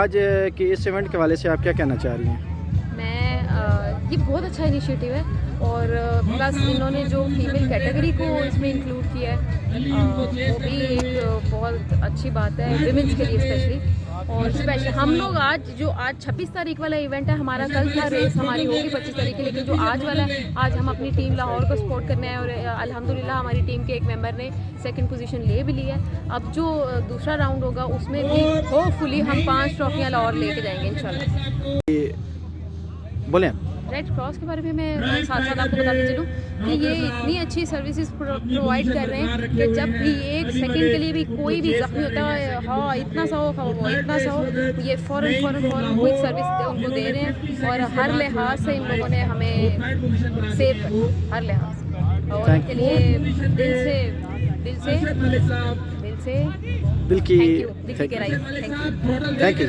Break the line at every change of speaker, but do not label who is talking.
आज की इस इवेंट के हवाले से आप क्या कहना चाह रही हैं?
ये बहुत अच्छा इनिशिएटिव है और प्लस इन्होंने जो फीमेल कैटेगरी को इसमें इंक्लूड किया है वो भी एक बहुत अच्छी बात है विमेंस के लिए स्पेशली। और स्पेशल हम लोग आज 26 तारीख वाला इवेंट है हमारा, कल था रेस हमारी होगी 25 तारीख की, लेकिन जो आज वाला है आज हम अपनी टीम लाहौर को सपोर्ट करने आए और अल्हम्दुलिल्लाह हमारी टीम के एक मेंबर ने सेकंड पोजीशन ले भी ली है। अब जो दूसरा राउंड होगा उसमें भी होपफुली हम 5 ट्रॉफियाँ लाहौर लेके जाएंगे इंशाल्लाह।
बोलें।
रेड क्रॉस के बारे में मैं साथ साथ आपको बताते चलूँ कि ये इतनी अच्छी सर्विसेज प्रोवाइड कर रहे हैं कि जब भी 1 सेकंड के लिए भी कोई भी ज़ख्मी होता है, हाँ इतना सा हो वो इतना सा हो, ये फ़ौरन क्विक सर्विस उनको दे रहे हैं और हर लिहाज से इन लोगों ने हमें सेव हर लिहाज से, और इनके लिए दिल की गहराई थैंक यू।